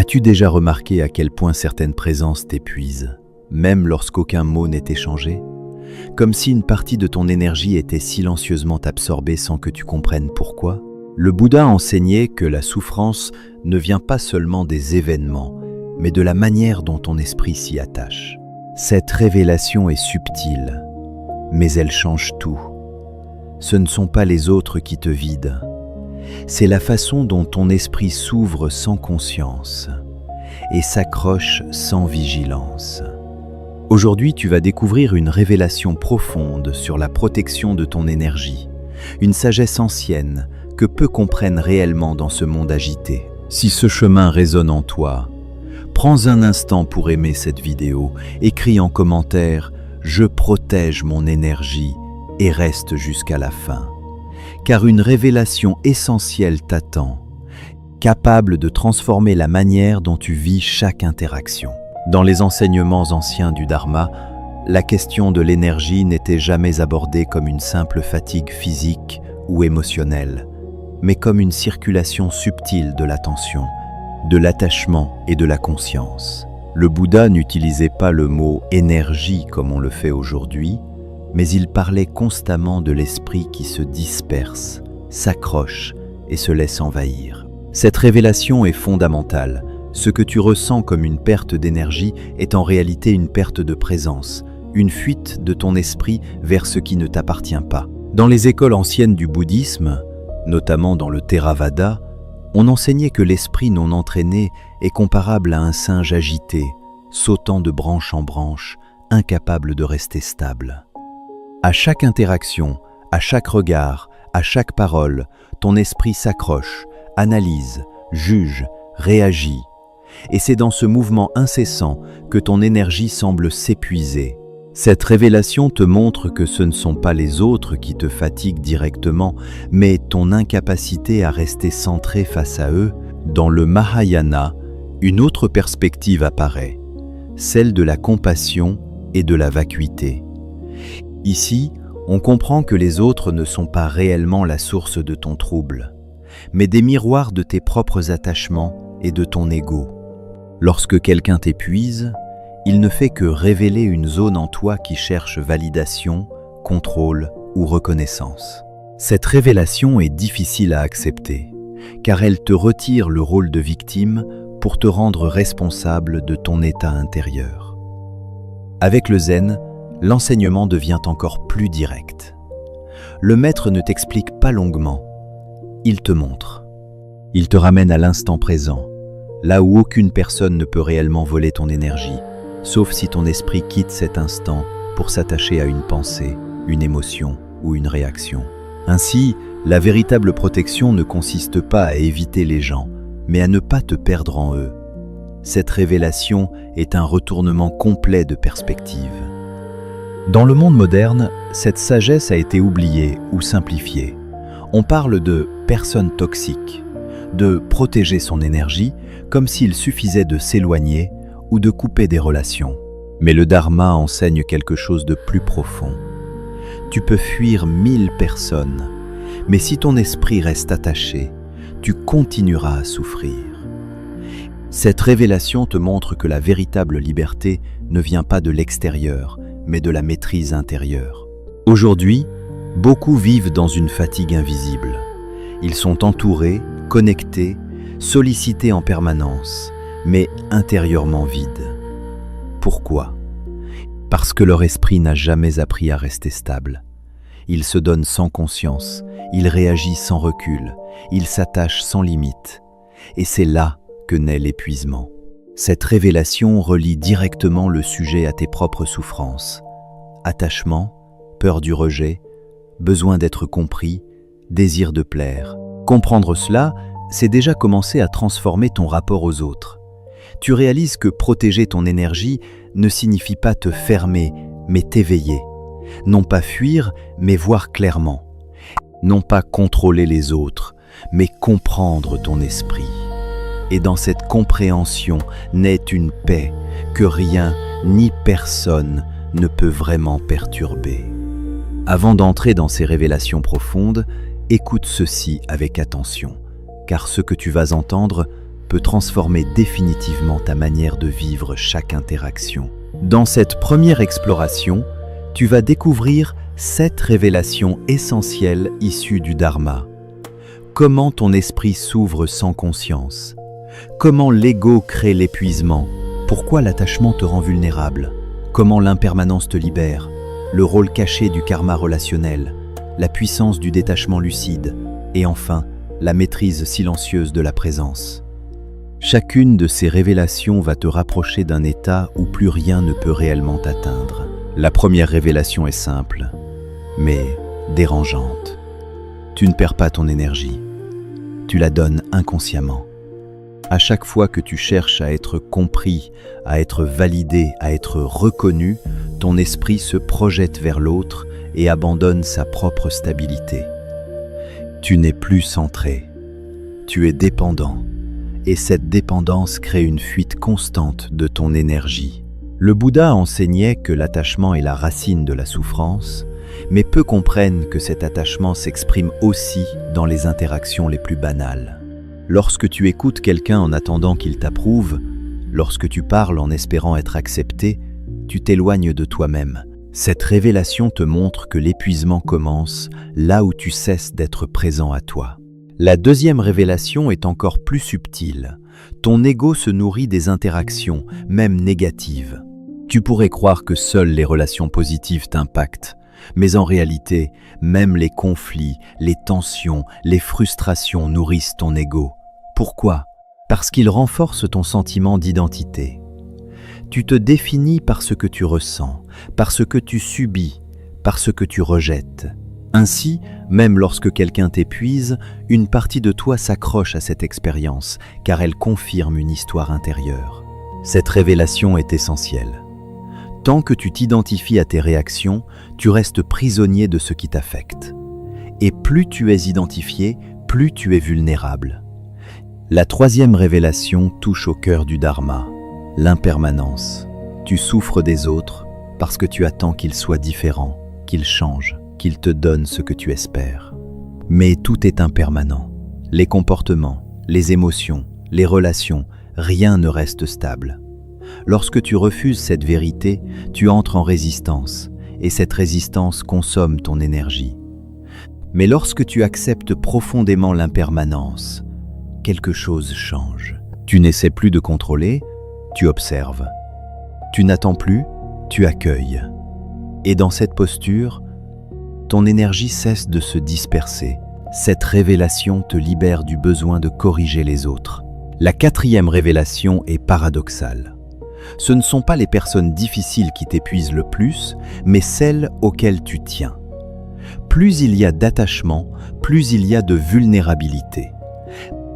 As-tu déjà remarqué à quel point certaines présences t'épuisent, même lorsqu'aucun mot n'est échangé? Comme si une partie de ton énergie était silencieusement absorbée sans que tu comprennes pourquoi? Le Bouddha enseignait que la souffrance ne vient pas seulement des événements, mais de la manière dont ton esprit s'y attache. Cette révélation est subtile, mais elle change tout. Ce ne sont pas les autres qui te vident. C'est la façon dont ton esprit s'ouvre sans conscience et s'accroche sans vigilance. Aujourd'hui, tu vas découvrir une révélation profonde sur la protection de ton énergie, une sagesse ancienne que peu comprennent réellement dans ce monde agité. Si ce chemin résonne en toi, prends un instant pour aimer cette vidéo, écris en commentaire « Je protège mon énergie » et reste jusqu'à la fin. Car une révélation essentielle t'attend, capable de transformer la manière dont tu vis chaque interaction. Dans les enseignements anciens du Dharma, la question de l'énergie n'était jamais abordée comme une simple fatigue physique ou émotionnelle, mais comme une circulation subtile de l'attention, de l'attachement et de la conscience. Le Bouddha n'utilisait pas le mot « énergie » comme on le fait aujourd'hui, mais il parlait constamment de l'esprit qui se disperse, s'accroche et se laisse envahir. Cette révélation est fondamentale. Ce que tu ressens comme une perte d'énergie est en réalité une perte de présence, une fuite de ton esprit vers ce qui ne t'appartient pas. Dans les écoles anciennes du bouddhisme, notamment dans le Theravada, on enseignait que l'esprit non entraîné est comparable à un singe agité, sautant de branche en branche, incapable de rester stable. À chaque interaction, à chaque regard, à chaque parole, ton esprit s'accroche, analyse, juge, réagit. Et c'est dans ce mouvement incessant que ton énergie semble s'épuiser. Cette révélation te montre que ce ne sont pas les autres qui te fatiguent directement, mais ton incapacité à rester centré face à eux. Dans le Mahayana, une autre perspective apparaît, celle de la compassion et de la vacuité. Ici, on comprend que les autres ne sont pas réellement la source de ton trouble, mais des miroirs de tes propres attachements et de ton ego. Lorsque quelqu'un t'épuise, il ne fait que révéler une zone en toi qui cherche validation, contrôle ou reconnaissance. Cette révélation est difficile à accepter, car elle te retire le rôle de victime pour te rendre responsable de ton état intérieur. Avec le zen, l'enseignement devient encore plus direct. Le maître ne t'explique pas longuement, il te montre. Il te ramène à l'instant présent, là où aucune personne ne peut réellement voler ton énergie, sauf si ton esprit quitte cet instant pour s'attacher à une pensée, une émotion ou une réaction. Ainsi, la véritable protection ne consiste pas à éviter les gens, mais à ne pas te perdre en eux. Cette révélation est un retournement complet de perspective. Dans le monde moderne, cette sagesse a été oubliée ou simplifiée. On parle de personnes toxiques, de protéger son énergie comme s'il suffisait de s'éloigner ou de couper des relations. Mais le Dharma enseigne quelque chose de plus profond. Tu peux fuir 1000 personnes, mais si ton esprit reste attaché, tu continueras à souffrir. Cette révélation te montre que la véritable liberté ne vient pas de l'extérieur, mais de la maîtrise intérieure. Aujourd'hui, beaucoup vivent dans une fatigue invisible. Ils sont entourés, connectés, sollicités en permanence, mais intérieurement vides. Pourquoi? Parce que leur esprit n'a jamais appris à rester stable. Il se donne sans conscience, il réagit sans recul, il s'attache sans limite. Et c'est là que naît l'épuisement. Cette révélation relie directement le sujet à tes propres souffrances. Attachement, peur du rejet, besoin d'être compris, désir de plaire. Comprendre cela, c'est déjà commencer à transformer ton rapport aux autres. Tu réalises que protéger ton énergie ne signifie pas te fermer, mais t'éveiller. Non pas fuir, mais voir clairement. Non pas contrôler les autres, mais comprendre ton esprit. Et dans cette compréhension naît une paix que rien ni personne ne peut vraiment perturber. Avant d'entrer dans ces révélations profondes, écoute ceci avec attention, car ce que tu vas entendre peut transformer définitivement ta manière de vivre chaque interaction. Dans cette première exploration, tu vas découvrir 7 révélations essentielles issues du Dharma. Comment ton esprit s'ouvre sans conscience? Comment l'ego crée l'épuisement? Pourquoi l'attachement te rend vulnérable? Comment l'impermanence te libère? Le rôle caché du karma relationnel, la puissance du détachement lucide et enfin, la maîtrise silencieuse de la présence. Chacune de ces révélations va te rapprocher d'un état où plus rien ne peut réellement t'atteindre. La première révélation est simple, mais dérangeante. Tu ne perds pas ton énergie, tu la donnes inconsciemment. À chaque fois que tu cherches à être compris, à être validé, à être reconnu, ton esprit se projette vers l'autre et abandonne sa propre stabilité. Tu n'es plus centré, tu es dépendant, et cette dépendance crée une fuite constante de ton énergie. Le Bouddha enseignait que l'attachement est la racine de la souffrance, mais peu comprennent que cet attachement s'exprime aussi dans les interactions les plus banales. Lorsque tu écoutes quelqu'un en attendant qu'il t'approuve, lorsque tu parles en espérant être accepté, tu t'éloignes de toi-même. Cette révélation te montre que l'épuisement commence là où tu cesses d'être présent à toi. La deuxième révélation est encore plus subtile. Ton ego se nourrit des interactions, même négatives. Tu pourrais croire que seules les relations positives t'impactent, mais en réalité, même les conflits, les tensions, les frustrations nourrissent ton ego. Pourquoi? Parce qu'ils renforcent ton sentiment d'identité. Tu te définis par ce que tu ressens, par ce que tu subis, par ce que tu rejettes. Ainsi, même lorsque quelqu'un t'épuise, une partie de toi s'accroche à cette expérience, car elle confirme une histoire intérieure. Cette révélation est essentielle. Tant que tu t'identifies à tes réactions, tu restes prisonnier de ce qui t'affecte. Et plus tu es identifié, plus tu es vulnérable. La troisième révélation touche au cœur du Dharma, l'impermanence. Tu souffres des autres parce que tu attends qu'ils soient différents, qu'ils changent, qu'ils te donnent ce que tu espères. Mais tout est impermanent. Les comportements, les émotions, les relations, rien ne reste stable. Lorsque tu refuses cette vérité, tu entres en résistance, et cette résistance consomme ton énergie. Mais lorsque tu acceptes profondément l'impermanence, quelque chose change. Tu n'essaies plus de contrôler, tu observes. Tu n'attends plus, tu accueilles. Et dans cette posture, ton énergie cesse de se disperser. Cette révélation te libère du besoin de corriger les autres. La quatrième révélation est paradoxale. Ce ne sont pas les personnes difficiles qui t'épuisent le plus, mais celles auxquelles tu tiens. Plus il y a d'attachement, plus il y a de vulnérabilité.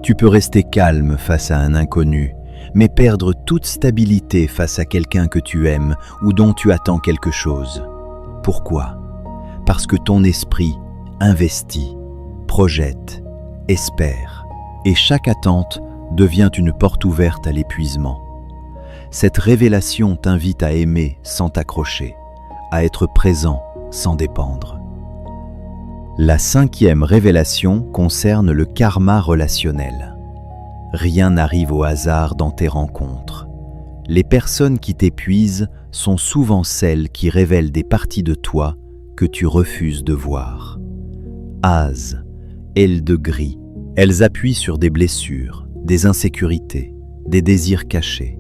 Tu peux rester calme face à un inconnu, mais perdre toute stabilité face à quelqu'un que tu aimes ou dont tu attends quelque chose. Pourquoi? Parce que ton esprit investit, projette, espère, et chaque attente devient une porte ouverte à l'épuisement. Cette révélation t'invite à aimer sans t'accrocher, à être présent sans dépendre. La cinquième révélation concerne le karma relationnel. Rien n'arrive au hasard dans tes rencontres. Les personnes qui t'épuisent sont souvent celles qui révèlent des parties de toi que tu refuses de voir. Hase, ailes de gris, elles appuient sur des blessures, des insécurités, des désirs cachés.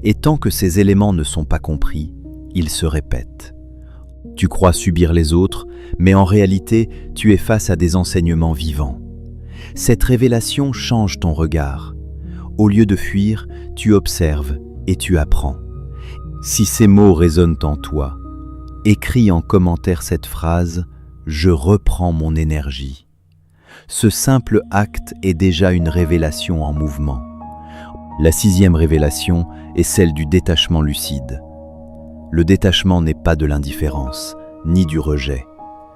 Et tant que ces éléments ne sont pas compris, ils se répètent. Tu crois subir les autres, mais en réalité, tu es face à des enseignements vivants. Cette révélation change ton regard. Au lieu de fuir, tu observes et tu apprends. Si ces mots résonnent en toi, écris en commentaire cette phrase « Je reprends mon énergie ». Ce simple acte est déjà une révélation en mouvement. La sixième révélation est celle du détachement lucide. Le détachement n'est pas de l'indifférence, ni du rejet.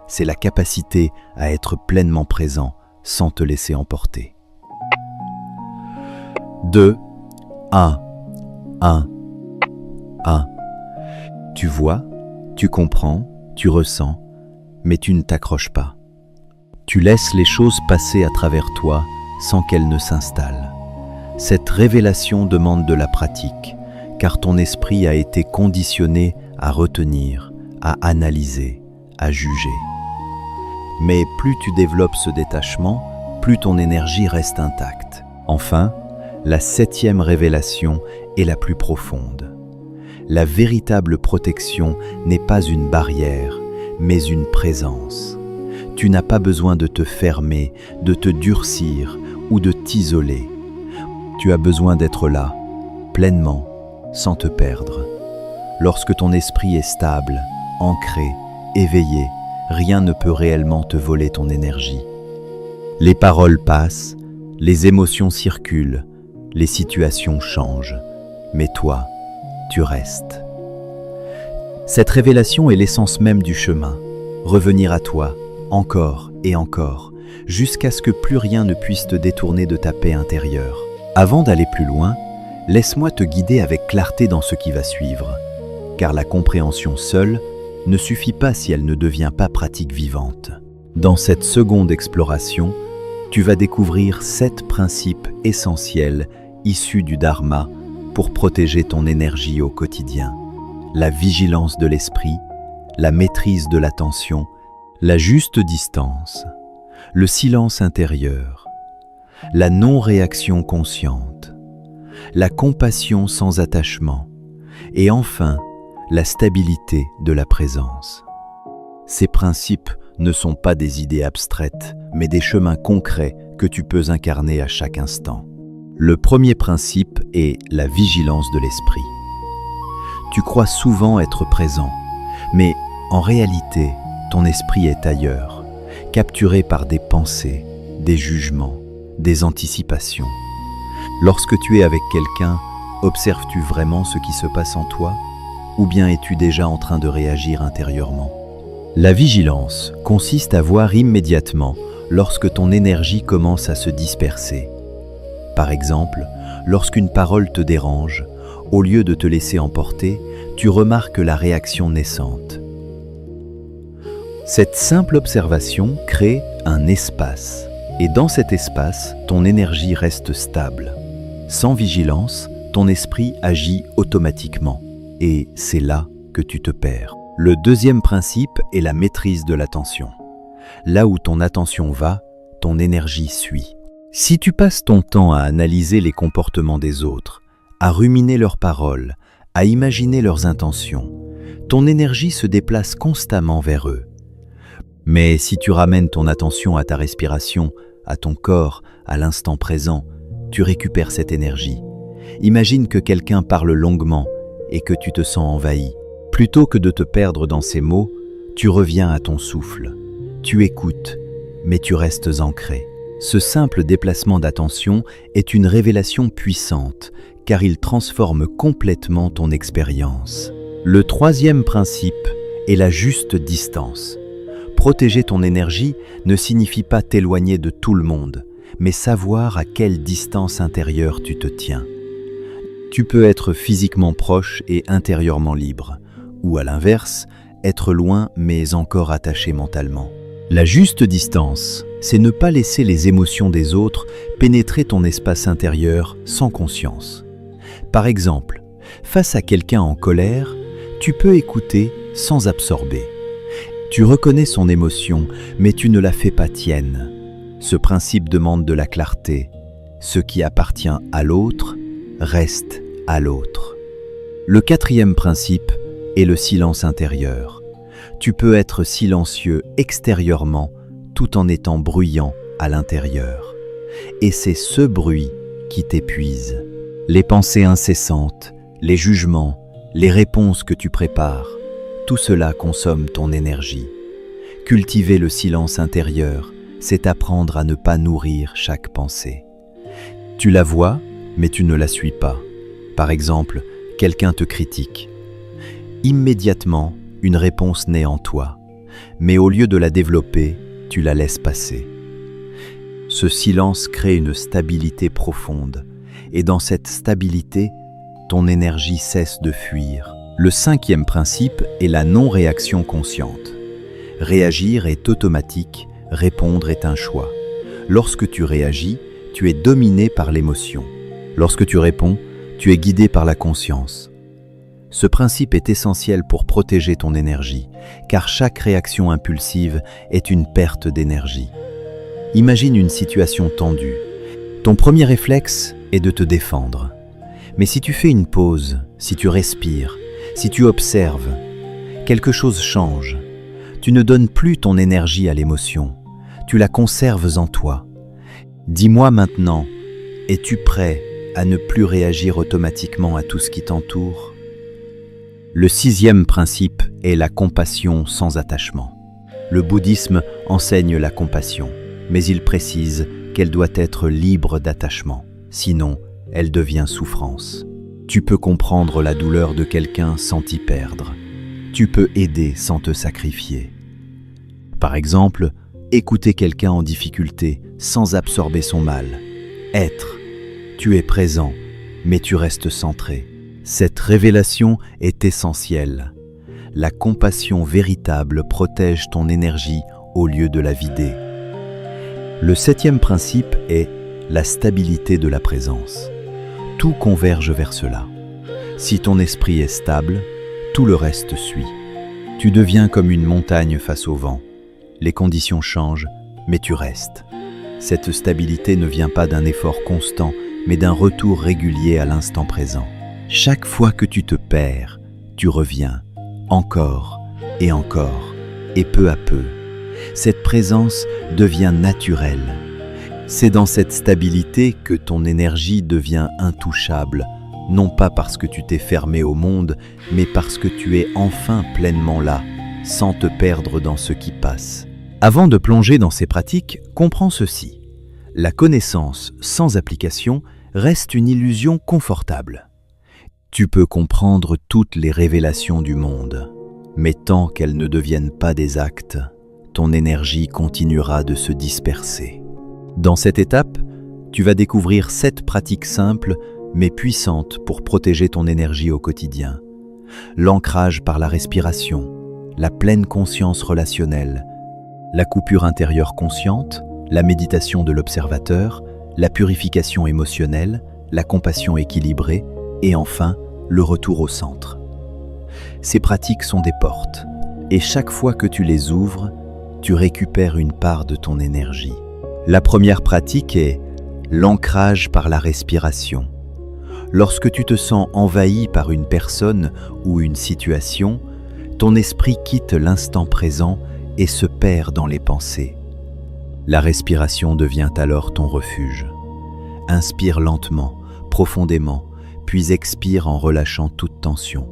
C'est la capacité à être pleinement présent sans te laisser emporter. 2, 1, 1, 1. Tu vois, tu comprends, tu ressens, mais tu ne t'accroches pas. Tu laisses les choses passer à travers toi sans qu'elles ne s'installent. Cette révélation demande de la pratique, car ton esprit a été conditionné à retenir, à analyser, à juger. Mais plus tu développes ce détachement, plus ton énergie reste intacte. Enfin, la 7e révélation est la plus profonde. La véritable protection n'est pas une barrière, mais une présence. Tu n'as pas besoin de te fermer, de te durcir ou de t'isoler. Tu as besoin d'être là, pleinement, sans te perdre. Lorsque ton esprit est stable, ancré, éveillé, rien ne peut réellement te voler ton énergie. Les paroles passent, les émotions circulent, les situations changent, mais toi, tu restes. Cette révélation est l'essence même du chemin, revenir à toi, encore et encore, jusqu'à ce que plus rien ne puisse te détourner de ta paix intérieure. Avant d'aller plus loin, laisse-moi te guider avec clarté dans ce qui va suivre, car la compréhension seule ne suffit pas si elle ne devient pas pratique vivante. Dans cette seconde exploration, tu vas découvrir 7 principes essentiels issus du Dharma pour protéger ton énergie au quotidien. La vigilance de l'esprit, la maîtrise de l'attention, la juste distance, le silence intérieur, la non-réaction consciente, la compassion sans attachement et enfin la stabilité de la présence. Ces principes ne sont pas des idées abstraites, mais des chemins concrets que tu peux incarner à chaque instant. Le premier principe est la vigilance de l'esprit. Tu crois souvent être présent, mais en réalité, ton esprit est ailleurs, capturé par des pensées, des jugements, des anticipations. Lorsque tu es avec quelqu'un, observes-tu vraiment ce qui se passe en toi, ou bien es-tu déjà en train de réagir intérieurement? La vigilance consiste à voir immédiatement lorsque ton énergie commence à se disperser. Par exemple, lorsqu'une parole te dérange, au lieu de te laisser emporter, tu remarques la réaction naissante. Cette simple observation crée un espace, et dans cet espace, ton énergie reste stable. Sans vigilance, ton esprit agit automatiquement, et c'est là que tu te perds. Le deuxième principe est la maîtrise de l'attention. Là où ton attention va, ton énergie suit. Si tu passes ton temps à analyser les comportements des autres, à ruminer leurs paroles, à imaginer leurs intentions, ton énergie se déplace constamment vers eux. Mais si tu ramènes ton attention à ta respiration, à ton corps, à l'instant présent, tu récupères cette énergie. Imagine que quelqu'un parle longuement et que tu te sens envahi. Plutôt que de te perdre dans ces mots, tu reviens à ton souffle. Tu écoutes, mais tu restes ancré. Ce simple déplacement d'attention est une révélation puissante, car il transforme complètement ton expérience. Le troisième principe est la juste distance. Protéger ton énergie ne signifie pas t'éloigner de tout le monde, mais savoir à quelle distance intérieure tu te tiens. Tu peux être physiquement proche et intérieurement libre, ou à l'inverse, être loin mais encore attaché mentalement. La juste distance, c'est ne pas laisser les émotions des autres pénétrer ton espace intérieur sans conscience. Par exemple, face à quelqu'un en colère, tu peux écouter sans absorber. Tu reconnais son émotion, mais tu ne la fais pas tienne. Ce principe demande de la clarté. Ce qui appartient à l'autre reste à l'autre. Le quatrième principe est le silence intérieur. Tu peux être silencieux extérieurement tout en étant bruyant à l'intérieur. Et c'est ce bruit qui t'épuise. Les pensées incessantes, les jugements, les réponses que tu prépares, tout cela consomme ton énergie. Cultiver le silence intérieur, c'est apprendre à ne pas nourrir chaque pensée. Tu la vois, mais tu ne la suis pas. Par exemple, quelqu'un te critique. Immédiatement, une réponse naît en toi, mais au lieu de la développer, tu la laisses passer. Ce silence crée une stabilité profonde, et dans cette stabilité, ton énergie cesse de fuir. Le cinquième principe est la non-réaction consciente. Réagir est automatique, répondre est un choix. Lorsque tu réagis, tu es dominé par l'émotion. Lorsque tu réponds, tu es guidé par la conscience. Ce principe est essentiel pour protéger ton énergie, car chaque réaction impulsive est une perte d'énergie. Imagine une situation tendue. Ton premier réflexe est de te défendre. Mais si tu fais une pause, si tu respires, si tu observes, quelque chose change. Tu ne donnes plus ton énergie à l'émotion, tu la conserves en toi. Dis-moi maintenant, es-tu prêt à ne plus réagir automatiquement à tout ce qui t'entoure? Le 6e principe est la compassion sans attachement. Le bouddhisme enseigne la compassion, mais il précise qu'elle doit être libre d'attachement, sinon elle devient souffrance. Tu peux comprendre la douleur de quelqu'un sans t'y perdre. Tu peux aider sans te sacrifier. Par exemple, écouter quelqu'un en difficulté sans absorber son mal. Être. Tu es présent, mais tu restes centré. Cette révélation est essentielle. La compassion véritable protège ton énergie au lieu de la vider. Le 7e principe est la stabilité de la présence. Tout converge vers cela. Si ton esprit est stable, tout le reste suit. Tu deviens comme une montagne face au vent. Les conditions changent, mais tu restes. Cette stabilité ne vient pas d'un effort constant, mais d'un retour régulier à l'instant présent. Chaque fois que tu te perds, tu reviens, encore, et peu à peu. Cette présence devient naturelle. C'est dans cette stabilité que ton énergie devient intouchable, non pas parce que tu t'es fermé au monde, mais parce que tu es enfin pleinement là, sans te perdre dans ce qui passe. Avant de plonger dans ces pratiques, comprends ceci. La connaissance sans application reste une illusion confortable. Tu peux comprendre toutes les révélations du monde, mais tant qu'elles ne deviennent pas des actes, ton énergie continuera de se disperser. Dans cette étape, tu vas découvrir 7 pratiques simples mais puissantes pour protéger ton énergie au quotidien. L'ancrage par la respiration, la pleine conscience relationnelle, la coupure intérieure consciente, la méditation de l'observateur, la purification émotionnelle, la compassion équilibrée et enfin, le retour au centre. Ces pratiques sont des portes, et chaque fois que tu les ouvres, tu récupères une part de ton énergie. La première pratique est l'ancrage par la respiration. Lorsque tu te sens envahi par une personne ou une situation, ton esprit quitte l'instant présent et se perd dans les pensées. La respiration devient alors ton refuge. Inspire lentement, profondément, puis expire en relâchant toute tension.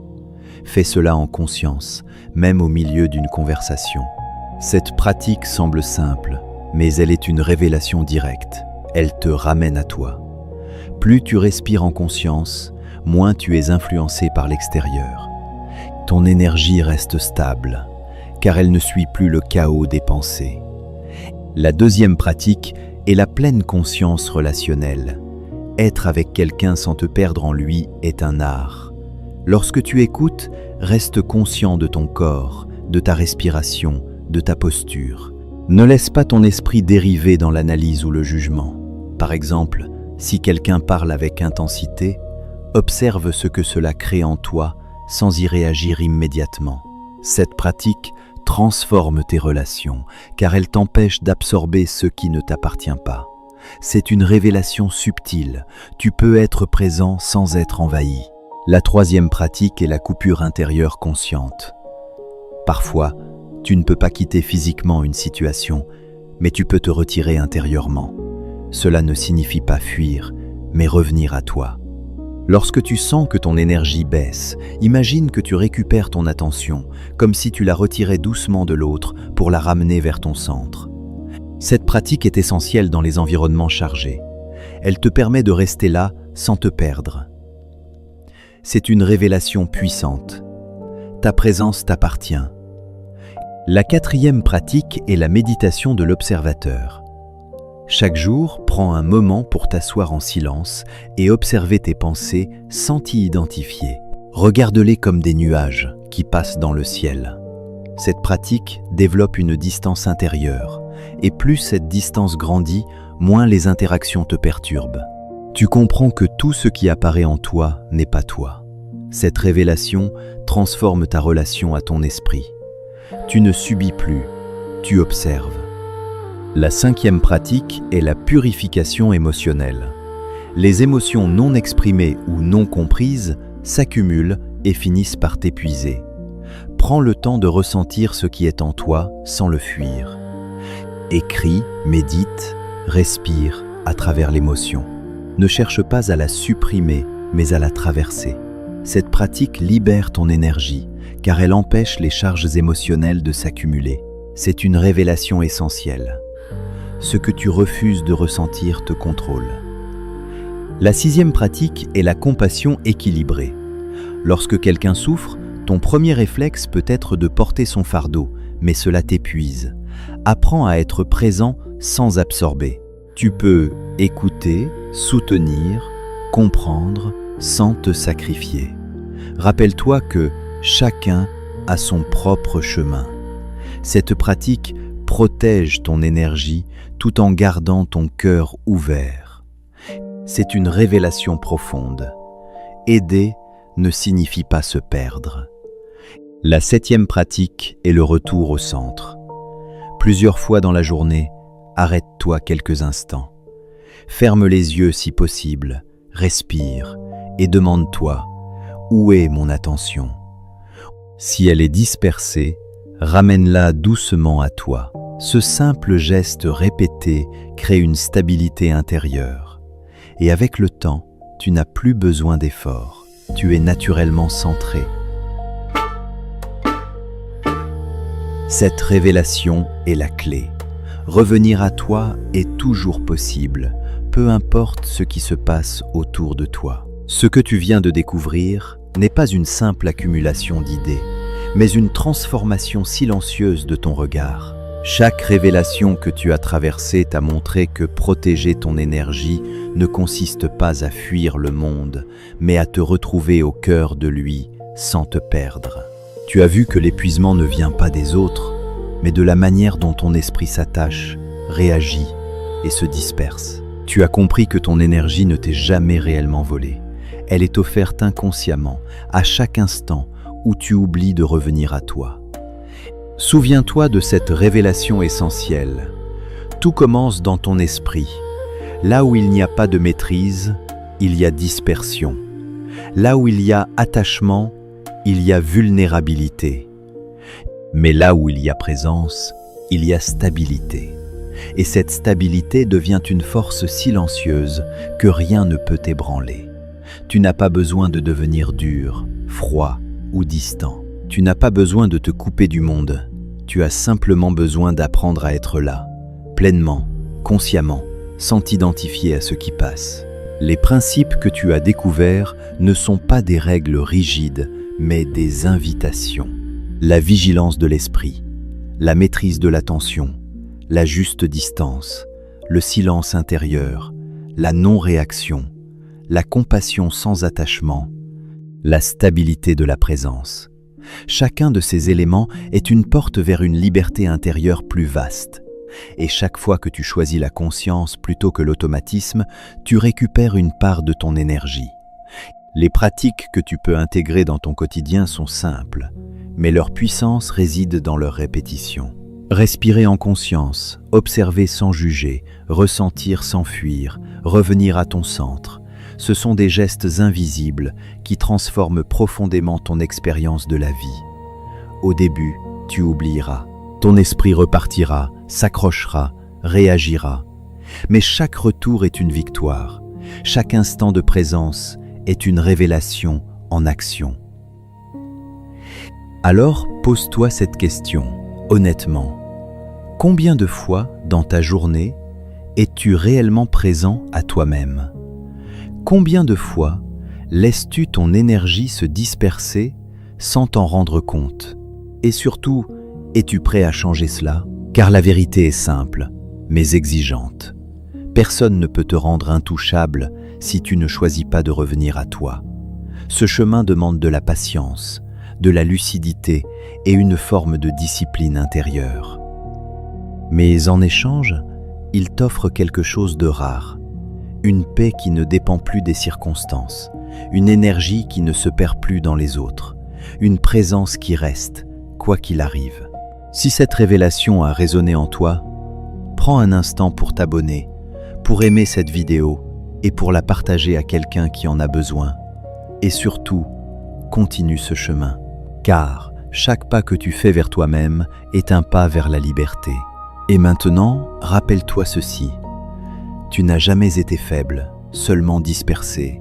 Fais cela en conscience, même au milieu d'une conversation. Cette pratique semble simple, mais elle est une révélation directe. Elle te ramène à toi. Plus tu respires en conscience, moins tu es influencé par l'extérieur. Ton énergie reste stable, car elle ne suit plus le chaos des pensées. La deuxième pratique est la pleine conscience relationnelle. Être avec quelqu'un sans te perdre en lui est un art. Lorsque tu écoutes, reste conscient de ton corps, de ta respiration, de ta posture. Ne laisse pas ton esprit dériver dans l'analyse ou le jugement. Par exemple, si quelqu'un parle avec intensité, observe ce que cela crée en toi sans y réagir immédiatement. Cette pratique transforme tes relations, car elle t'empêche d'absorber ce qui ne t'appartient pas. C'est une révélation subtile, tu peux être présent sans être envahi. La troisième pratique est la coupure intérieure consciente. Parfois, tu ne peux pas quitter physiquement une situation, mais tu peux te retirer intérieurement. Cela ne signifie pas fuir, mais revenir à toi. Lorsque tu sens que ton énergie baisse, imagine que tu récupères ton attention, comme si tu la retirais doucement de l'autre pour la ramener vers ton centre. Cette pratique est essentielle dans les environnements chargés. Elle te permet de rester là sans te perdre. C'est une révélation puissante. Ta présence t'appartient. La quatrième pratique est la méditation de l'observateur. Chaque jour, prends un moment pour t'asseoir en silence et observer tes pensées sans t'y identifier. Regarde-les comme des nuages qui passent dans le ciel. Cette pratique développe une distance intérieure, et plus cette distance grandit, moins les interactions te perturbent. Tu comprends que tout ce qui apparaît en toi n'est pas toi. Cette révélation transforme ta relation à ton esprit. Tu ne subis plus, tu observes. La 5e pratique est la purification émotionnelle. Les émotions non exprimées ou non comprises s'accumulent et finissent par t'épuiser. Prends le temps de ressentir ce qui est en toi sans le fuir. Écris, médite, respire à travers l'émotion. Ne cherche pas à la supprimer, mais à la traverser. Cette pratique libère ton énergie, car elle empêche les charges émotionnelles de s'accumuler. C'est une révélation essentielle. Ce que tu refuses de ressentir te contrôle. La 6e pratique est la compassion équilibrée. Lorsque quelqu'un souffre, ton premier réflexe peut être de porter son fardeau, mais cela t'épuise. Apprends à être présent sans absorber. Tu peux écouter, soutenir, comprendre sans te sacrifier. Rappelle-toi que chacun a son propre chemin. Cette pratique protège ton énergie tout en gardant ton cœur ouvert. C'est une révélation profonde. Aider ne signifie pas se perdre. La 7e pratique est le retour au centre. Plusieurs fois dans la journée, arrête-toi quelques instants. Ferme les yeux si possible, respire et demande-toi « Où est mon attention ?» Si elle est dispersée, ramène-la doucement à toi. Ce simple geste répété crée une stabilité intérieure. Et avec le temps, tu n'as plus besoin d'efforts. Tu es naturellement centré. Cette révélation est la clé. Revenir à toi est toujours possible, peu importe ce qui se passe autour de toi. Ce que tu viens de découvrir n'est pas une simple accumulation d'idées, mais une transformation silencieuse de ton regard. Chaque révélation que tu as traversée t'a montré que protéger ton énergie ne consiste pas à fuir le monde, mais à te retrouver au cœur de lui sans te perdre. Tu as vu que l'épuisement ne vient pas des autres, mais de la manière dont ton esprit s'attache, réagit et se disperse. Tu as compris que ton énergie ne t'est jamais réellement volée. Elle est offerte inconsciemment, à chaque instant où tu oublies de revenir à toi. Souviens-toi de cette révélation essentielle. Tout commence dans ton esprit. Là où il n'y a pas de maîtrise, il y a dispersion. Là où il y a attachement, il y a vulnérabilité. Mais là où il y a présence, il y a stabilité. Et cette stabilité devient une force silencieuse que rien ne peut ébranler. Tu n'as pas besoin de devenir dur, froid ou distant. Tu n'as pas besoin de te couper du monde. Tu as simplement besoin d'apprendre à être là, pleinement, consciemment, sans t'identifier à ce qui passe. Les principes que tu as découverts ne sont pas des règles rigides, mais des invitations. La vigilance de l'esprit, la maîtrise de l'attention, la juste distance, le silence intérieur, la non-réaction, la compassion sans attachement, la stabilité de la présence. Chacun de ces éléments est une porte vers une liberté intérieure plus vaste. Et chaque fois que tu choisis la conscience plutôt que l'automatisme, tu récupères une part de ton énergie. Les pratiques que tu peux intégrer dans ton quotidien sont simples, mais leur puissance réside dans leur répétition. Respirer en conscience, observer sans juger, ressentir sans fuir, revenir à ton centre. Ce sont des gestes invisibles qui transforment profondément ton expérience de la vie. Au début, tu oublieras. Ton esprit repartira, s'accrochera, réagira. Mais chaque retour est une victoire. Chaque instant de présence est une révélation en action. Alors, pose-toi cette question, honnêtement. Combien de fois dans ta journée es-tu réellement présent à toi-même ? Combien de fois laisses-tu ton énergie se disperser sans t'en rendre compte ? Et surtout, es-tu prêt à changer cela ? Car la vérité est simple, mais exigeante. Personne ne peut te rendre intouchable si tu ne choisis pas de revenir à toi. Ce chemin demande de la patience, de la lucidité et une forme de discipline intérieure. Mais en échange, il t'offre quelque chose de rare, Une paix qui ne dépend plus des circonstances, une énergie qui ne se perd plus dans les autres, une présence qui reste, quoi qu'il arrive. Si cette révélation a résonné en toi, prends un instant pour t'abonner, pour aimer cette vidéo et pour la partager à quelqu'un qui en a besoin. Et surtout, continue ce chemin, car chaque pas que tu fais vers toi-même est un pas vers la liberté. Et maintenant, rappelle-toi ceci. Tu n'as jamais été faible, seulement dispersé.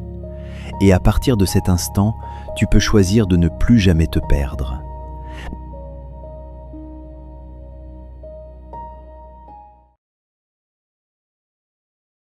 Et à partir de cet instant, tu peux choisir de ne plus jamais te perdre.